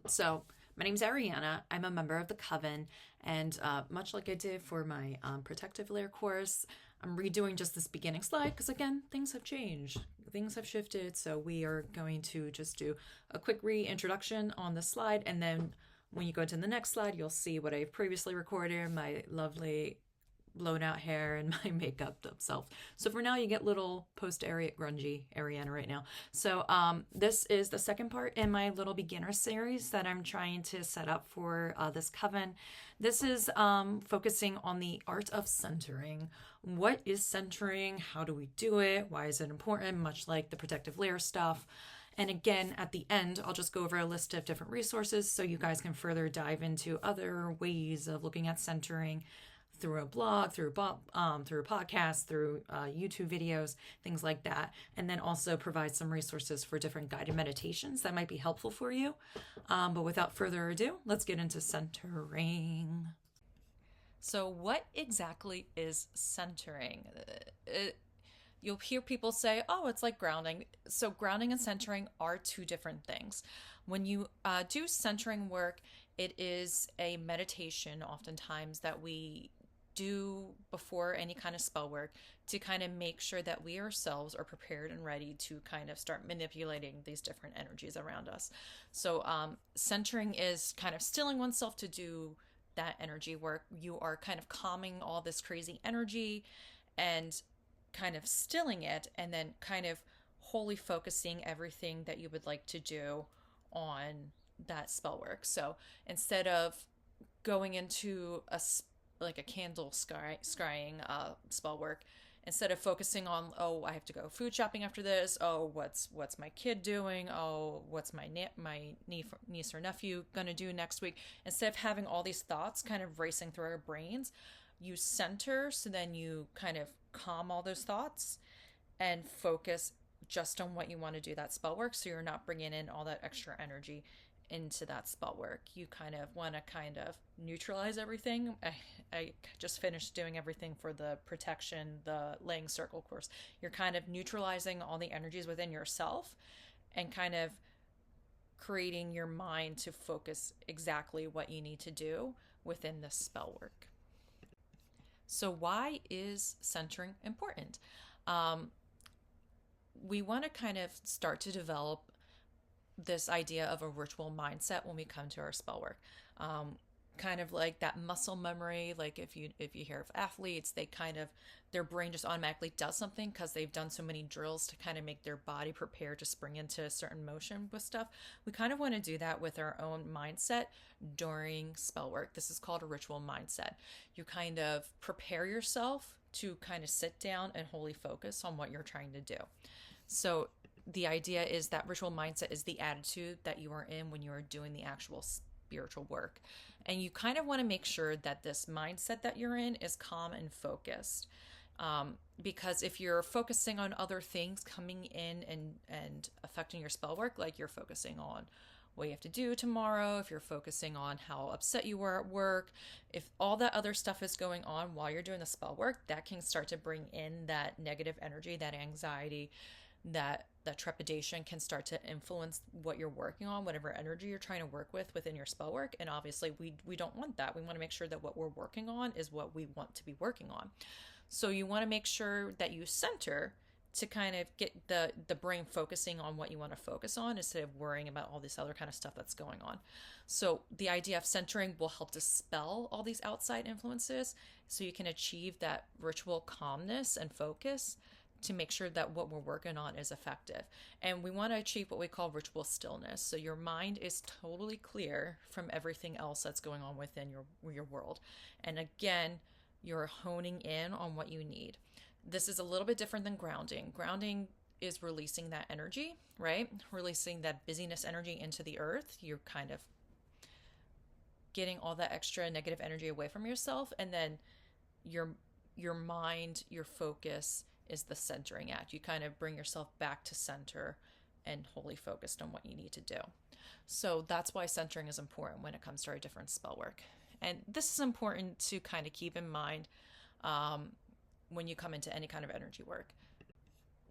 So my name's Ariana. I'm a member of the Coven, and much like I did for my protective layer course, I'm redoing just this beginning slide because again, things have changed, things have shifted. So we are going to just do a quick reintroduction on the slide, and then when you go to the next slide, you'll see what I've previously recorded, my lovely blown out hair and my makeup up self. So for now, you get little post-Ariat grungy Ariana right now. So this is the second part in my little beginner series that I'm trying to set up for this coven. This is focusing on the art of centering. What is centering? How do we do it? Why is it important? Much like the protective layer stuff. And again, at the end, I'll just go over a list of different resources so you guys can further dive into other ways of looking at centering through a blog, through a podcast, through YouTube videos, things like that. And then also provide some resources for different guided meditations that might be helpful for you. But without further ado, let's get into centering. So what exactly is centering? You'll hear people say, oh, it's like grounding. So grounding and centering are two different things. When you do centering work, it is a meditation oftentimes that we do before any kind of spell work to kind of make sure that we ourselves are prepared and ready to kind of start manipulating these different energies around us. So centering is kind of stilling oneself to do that energy work. You are kind of calming all this crazy energy and kind of stilling it, and then kind of wholly focusing everything that you would like to do on that spell work. So instead of going into like a candle scrying spell work, instead of focusing on, oh, I have to go food shopping after this, oh, what's my kid doing, oh, what's my niece or nephew gonna do next week, instead of having all these thoughts kind of racing through our brains, you center, so then you kind of calm all those thoughts and focus just on what you want to do that spell work, so you're not bringing in all that extra energy into that spell work. You kind of want to kind of neutralize everything. I just finished doing everything for the protection, the laying circle course. You're kind of neutralizing all the energies within yourself and kind of creating your mind to focus exactly what you need to do within this spell work. So why is centering important? We want to kind of start to develop this idea of a ritual mindset when we come to our spell work. Kind of like that muscle memory, like if you hear of athletes, they kind of, their brain just automatically does something because they've done so many drills to kind of make their body prepare to spring into a certain motion with stuff. We kind of want to do that with our own mindset during spell work. This is called a ritual mindset. You kind of prepare yourself to kind of sit down and wholly focus on what you're trying to do. So the idea is that ritual mindset is the attitude that you are in when you are doing the actual spiritual work. And you kind of want to make sure that this mindset that you're in is calm and focused. Because if you're focusing on other things coming in and affecting your spell work, like you're focusing on what you have to do tomorrow, if you're focusing on how upset you were at work, if all that other stuff is going on while you're doing the spell work, that can start to bring in that negative energy, that anxiety, that trepidation can start to influence what you're working on, whatever energy you're trying to work with within your spell work. And obviously we don't want that. We want to make sure that what we're working on is what we want to be working on. So you want to make sure that you center to kind of get the brain focusing on what you want to focus on instead of worrying about all this other kind of stuff that's going on. So the idea of centering will help dispel all these outside influences so you can achieve that ritual calmness and focus to make sure that what we're working on is effective. And we want to achieve what we call ritual stillness. So your mind is totally clear from everything else that's going on within your world. And again, you're honing in on what you need. This is a little bit different than grounding. Grounding is releasing that energy, right? Releasing that busyness energy into the earth. You're kind of getting all that extra negative energy away from yourself. And then your mind, your focus is the centering act. You kind of bring yourself back to center and wholly focused on what you need to do. So that's why centering is important when it comes to our different spell work. And this is important to kind of keep in mind when you come into any kind of energy work.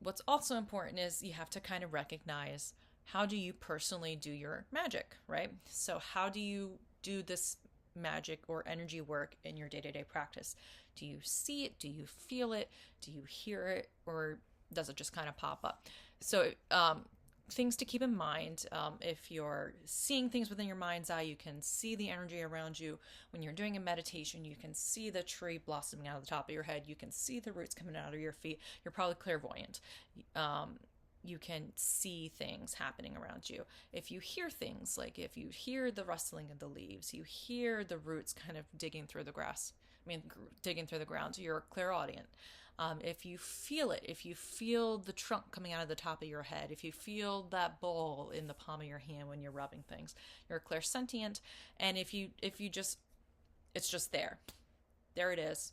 What's also important is you have to kind of recognize how do you personally do your magic, right? So how do you do this magic or energy work in your day-to-day practice? Do you see it? Do you feel it? Do you hear it? Or does it just kind of pop up? So things to keep in mind. If you're seeing things within your mind's eye, you can see the energy around you. When you're doing a meditation, you can see the tree blossoming out of the top of your head. You can see the roots coming out of your feet. You're probably clairvoyant. You can see things happening around you. If you hear things, like if you hear the rustling of the leaves, you hear the roots kind of digging through the grass, digging through the ground, you're clairaudient. If you feel it, if you feel the trunk coming out of the top of your head, if you feel that ball in the palm of your hand when you're rubbing things, you're clairsentient. And if you just, it's just there. There it is.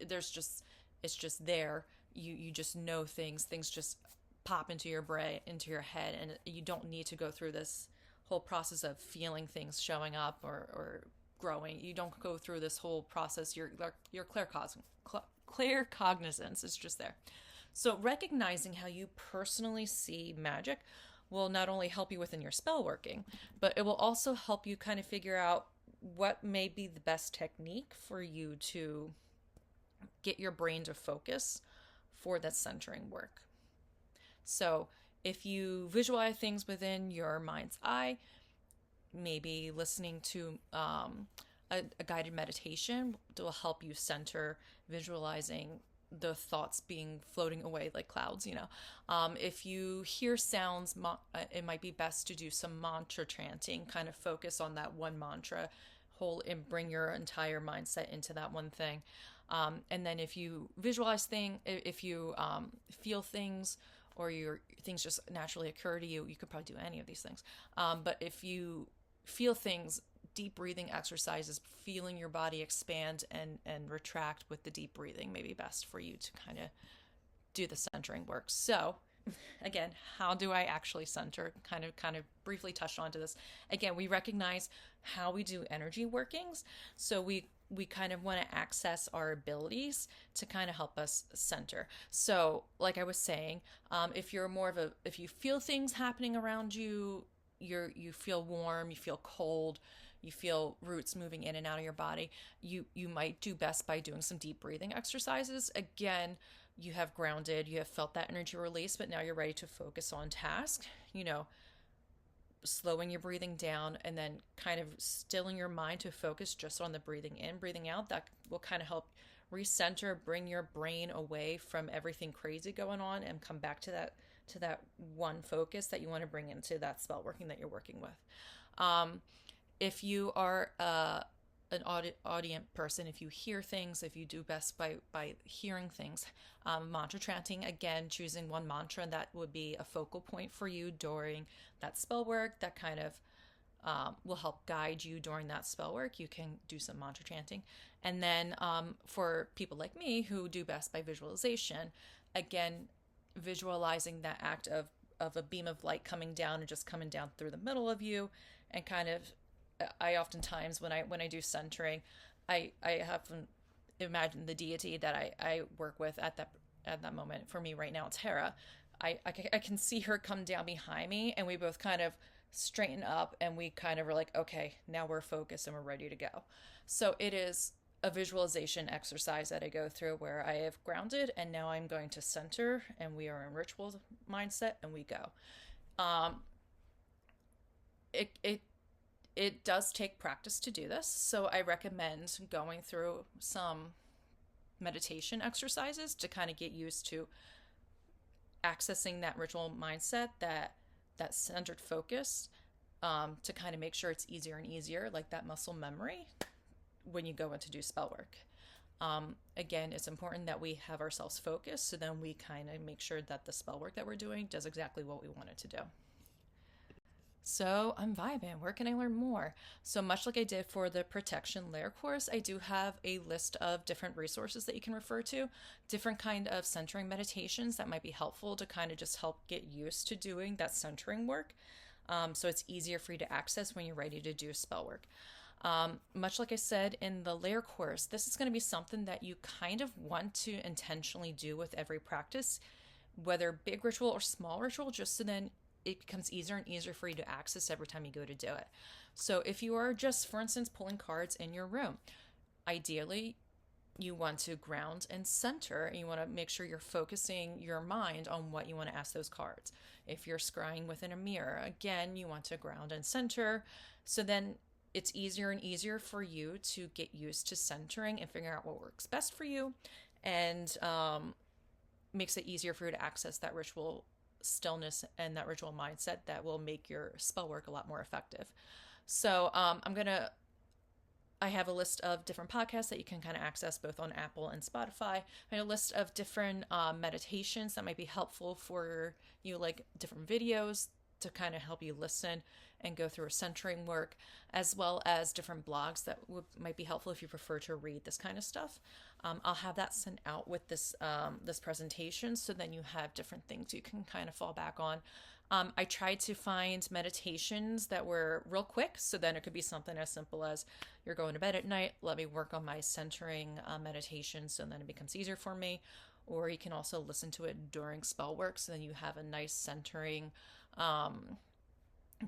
It's just there. You just know things just pop into your brain, into your head, and you don't need to go through this whole process of feeling things showing up or growing. You don't go through this whole process. Your clear cognizance is just there. So recognizing how you personally see magic will not only help you within your spell working, but it will also help you kind of figure out what may be the best technique for you to get your brain to focus for that centering work. So if you visualize things within your mind's eye, maybe listening to a guided meditation will help you center, visualizing the thoughts being floating away like clouds, If you hear sounds, it might be best to do some mantra chanting, kind of focus on that one mantra and bring your entire mindset into that one thing. And then if you visualize things, if you feel things, or your things just naturally occur to you, you could probably do any of these things. But if you feel things, deep breathing exercises, feeling your body expand and retract with the deep breathing may be best for you to kind of do the centering work. So again, how do I actually center? Kind of briefly touched onto this. Again, we recognize how we do energy workings. So we kind of want to access our abilities to kind of help us center. So like I was saying, if you feel things happening around you, you feel warm, you feel cold, you feel roots moving in and out of your body, you might do best by doing some deep breathing exercises. Again, you have grounded, you have felt that energy release, but now you're ready to focus on task, slowing your breathing down and then kind of stilling your mind to focus just on the breathing in, breathing out. That will kind of help recenter, bring your brain away from everything crazy going on and come back to that one focus that you want to bring into that spell working that you're working with. If you are an audient person, if you hear things, if you do best by hearing things, mantra chanting, again, choosing one mantra that would be a focal point for you during that spell work that kind of will help guide you during that spell work. You can do some mantra chanting. And then for people like me who do best by visualization, again, visualizing that act of a beam of light coming down and just coming down through the middle of you, and kind of, I oftentimes when I do centering, I have imagine the deity that I work with at that moment. For me right now, it's Hera. I can see her come down behind me, and we both kind of straighten up, and we kind of are like, okay, now we're focused and we're ready to go. So it is a visualization exercise that I go through where I have grounded, and now I'm going to center, and we are in ritual mindset, and we go. It does take practice to do this, so I recommend going through some meditation exercises to kind of get used to accessing that ritual mindset, that centered focus, to kind of make sure it's easier and easier, like that muscle memory when you go in to do spell work. Again, it's important that we have ourselves focused, so then we kind of make sure that the spell work that we're doing does exactly what we want it to do. So I'm vibing. Where can I learn more? So much like I did for the protection layer course, I do have a list of different resources that you can refer to, different kind of centering meditations that might be helpful to kind of just help get used to doing that centering work. So it's easier for you to access when you're ready to do spell work. Much like I said in the layer course, this is going to be something that you kind of want to intentionally do with every practice, whether big ritual or small ritual, just so then it becomes easier and easier for you to access every time you go to do it. So if you are just, for instance, pulling cards in your room, ideally you want to ground and center, and you want to make sure you're focusing your mind on what you want to ask those cards. If you're scrying within a mirror, again, you want to ground and center. So then it's easier and easier for you to get used to centering and figure out what works best for you, and makes it easier for you to access that ritual stillness and that ritual mindset that will make your spell work a lot more effective. So I have a list of different podcasts that you can kind of access both on Apple and Spotify. I have a list of different meditations that might be helpful for you, like different videos to kind of help you listen and go through a centering work, as well as different blogs that might be helpful if you prefer to read this kind of stuff. I'll have that sent out with this presentation, so then you have different things you can kind of fall back on. I tried to find meditations that were real quick, so then it could be something as simple as you're going to bed at night, let me work on my centering meditation, so then it becomes easier for me. Or you can also listen to it during spell work, so then you have a nice centering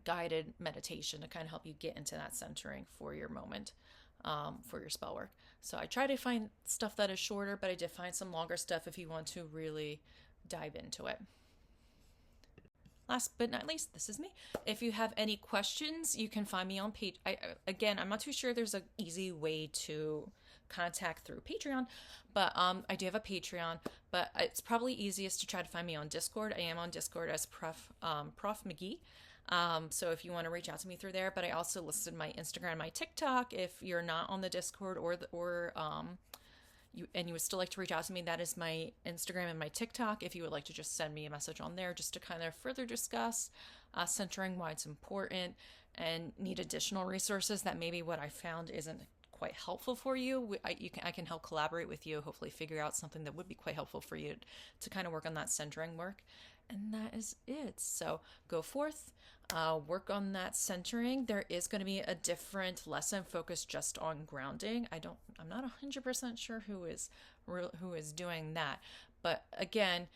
guided meditation to kind of help you get into that centering for your moment, for your spell work. So I try to find stuff that is shorter, but I did find some longer stuff if you want to really dive into it. Last but not least, this is me. If you have any questions, you can find me on page. Again, I'm not too sure there's an easy way to contact through Patreon, but I do have a Patreon, but it's probably easiest to try to find me on Discord. I am on Discord as Prof McGee. So if you want to reach out to me through there, but I also listed my Instagram, my TikTok. If you're not on the Discord you would still like to reach out to me, that is my Instagram and my TikTok. If you would like to just send me a message on there just to kind of further discuss centering, why it's important, and need additional resources that maybe what I found isn't quite helpful for you, I can help collaborate with you, hopefully figure out something that would be quite helpful for you to kind of work on that centering work. And that is it. So go forth, work on that centering. There is going to be a different lesson focused just on grounding. I'm not 100% sure who is doing that, but again,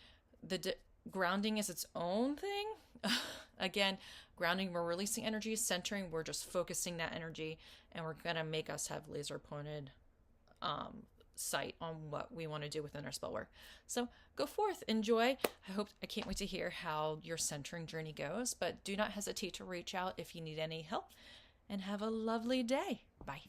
grounding is its own thing. Again, grounding, we're releasing energy. Centering, we're just focusing that energy, and we're going to make us have laser pointed sight on what we want to do within our spell work. So go forth, enjoy. I can't wait to hear how your centering journey goes, but do not hesitate to reach out if you need any help, and have a lovely day. Bye.